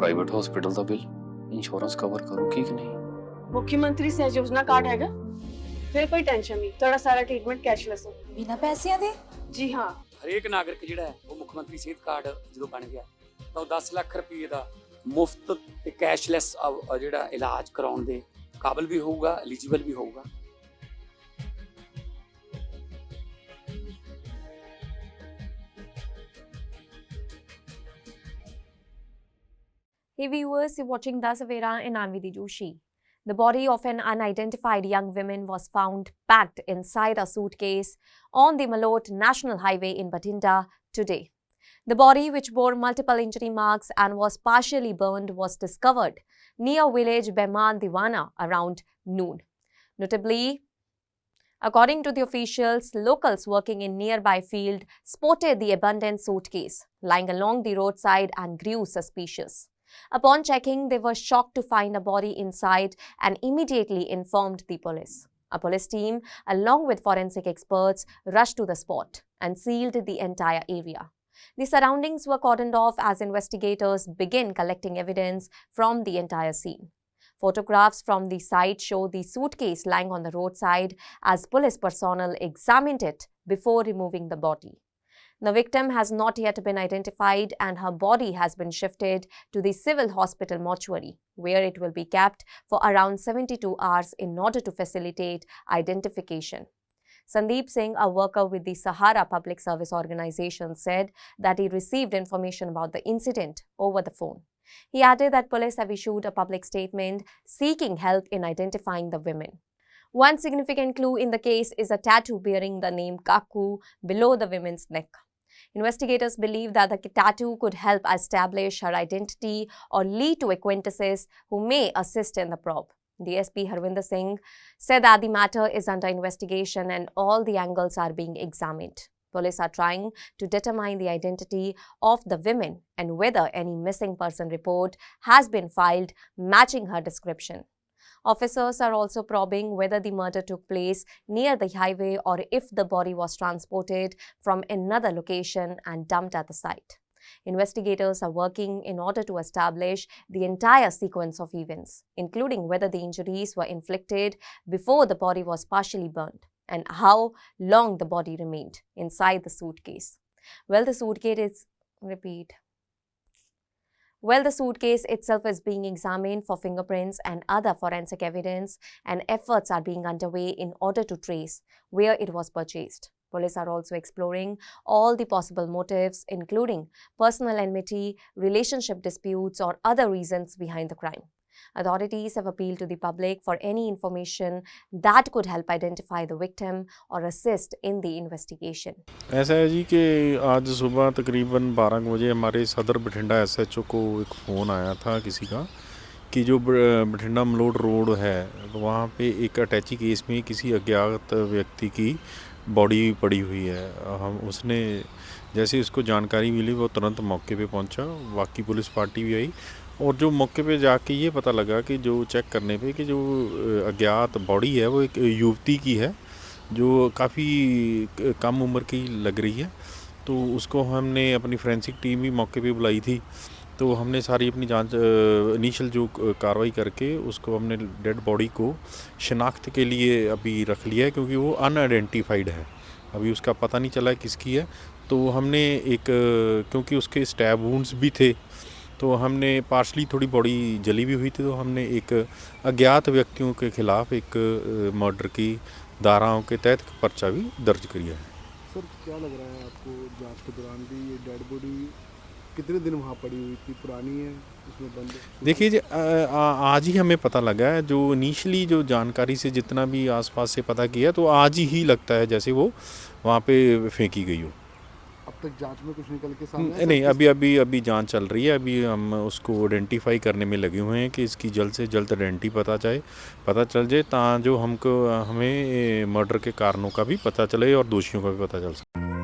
Private hospital ਦਾ bill insurance cover ਕਰੂਗੀ ਕਿ ਨਹੀਂ। मुख्यमंत्री सहज योजना कार्ड हैगा, फिर कोई टेंशन नहीं, थोड़ा सारा ट्रीटमेंट कैशलेस हो। बिना पैसिਆਂ ਦੇ जी हाँ, ਹਰੇਕ ਨਾਗਰਿਕ ਜਿਹੜਾ ਹੈ ਉਹ ਮੁੱਖ ਮੰਤਰੀ ਸਿਹਤ ਕਾਰਡ ਜਦੋਂ ਬਣ ਗਿਆ ਤਾਂ ਉਹ 10 ਲੱਖ ਰੁਪਏ ਦਾ ਮੁਫਤ ਤੇ ਕੈਸ਼ਲੈਸ ਜਿਹੜਾ ਇਲਾਜ ਕਰਾਉਣ ਦੇ ਕਾਬਿਲ ਵੀ ਹੋਊਗਾ, ਐਲੀਜੀਬਲ ਵੀ ਹੋਊਗਾ। Hey viewers, you're watching Das Savera and I'm Vidhi Joshi. The body of an unidentified young woman was found packed inside a suitcase on the Malot National Highway in Bathinda today. The body, which bore multiple injury marks and was partially burned, was discovered near village Behman Diwana around noon. Notably, according to the officials, locals working in nearby field spotted the abandoned suitcase lying along the roadside and grew suspicious. Upon checking, they were shocked to find a body inside and immediately informed the police. A police team, along with forensic experts, rushed to the spot and sealed the entire area. The surroundings were cordoned off as investigators began collecting evidence from the entire scene. Photographs from the site show the suitcase lying on the roadside as police personnel examined it before removing the body. The victim has not yet been identified and her body has been shifted to the civil hospital mortuary, where it will be kept for around 72 hours in order to facilitate identification. Sandeep Singh, a worker with the Sahara Public Service Organization, said that he received information about the incident over the phone. He added that police have issued a public statement seeking help in identifying the women. One significant clue in the case is a tattoo bearing the name Kaku below the woman's neck. Investigators believe that the tattoo could help establish her identity or lead to acquaintances who may assist in the probe. DSP Harvinder Singh said that the matter is under investigation and all the angles are being examined. Police are trying to determine the identity of the women and whether any missing person report has been filed matching her description. Officers are also probing whether the murder took place near the highway or if the body was transported from another location and dumped at the site. Investigators are working in order to establish the entire sequence of events, including whether the injuries were inflicted before the body was partially burned and how long the body remained inside the suitcase. The suitcase itself is being examined for fingerprints and other forensic evidence, and efforts are being underway in order to trace where it was purchased. Police are also exploring all the possible motives, including personal enmity, relationship disputes, or other reasons behind the crime. Authorities have appealed to the public for any information that could help identify the victim or assist in the investigation. ऐसा है जी कि आज सुबह तकरीबन 12 बजे हमारे सदर Bathinda SHO को एक फ़ोन आया था किसी का कि जो बठिंडा मलोट रोड है वहाँ पे एक अटैची केस में किसी अज्ञात व्यक्ति की बॉडी पड़ी हुई है। उसने जैसे उसको जानकारी मिली वो तुरंत मौके पे पहुँचा, बाकी पुलिस पार्टी भी आई और जो मौके पे जाके ये पता लगा कि जो चेक करने पे कि जो अज्ञात बॉडी है वो एक युवती की है जो काफ़ी कम उम्र की लग रही है। तो उसको हमने अपनी फोरेंसिक टीम भी मौके पे बुलाई थी, तो हमने सारी अपनी जांच इनिशियल जो कार्रवाई करके उसको हमने डेड बॉडी को शिनाख्त के लिए अभी रख लिया है क्योंकि वो अनआइडेंटिफाइड है, अभी उसका पता नहीं चला है किसकी है। तो हमने एक क्योंकि उसके स्टैब वुंड्स भी थे तो हमने पार्शली थोड़ी बॉडी जली भी हुई थी, तो हमने एक अज्ञात व्यक्तियों के खिलाफ एक मर्डर की धाराओं के तहत पर्चा भी दर्ज किया है। सर क्या लग रहा है आपको जांच के दौरान भी ये डेड बॉडी कितने दिन वहाँ पड़ी हुई थी, पुरानी है उसमें बंद? देखिए जी आज ही हमें पता लगा है, जो इनिशियली जो जानकारी से जितना भी आसपास से पता किया तो आज ही लगता है जैसे वो वहाँ पे फेंकी गई हो। अब तक जांच में कुछ निकल के सामने नहीं, अभी जांच चल रही है। अभी हम उसको आइडेंटिफाई करने में लगे हुए हैं कि इसकी जल्द से जल्द आइडेंटिटी पता चल जाए ता जो हमें मर्डर के कारणों का भी पता चले और दोषियों का भी पता चल सके।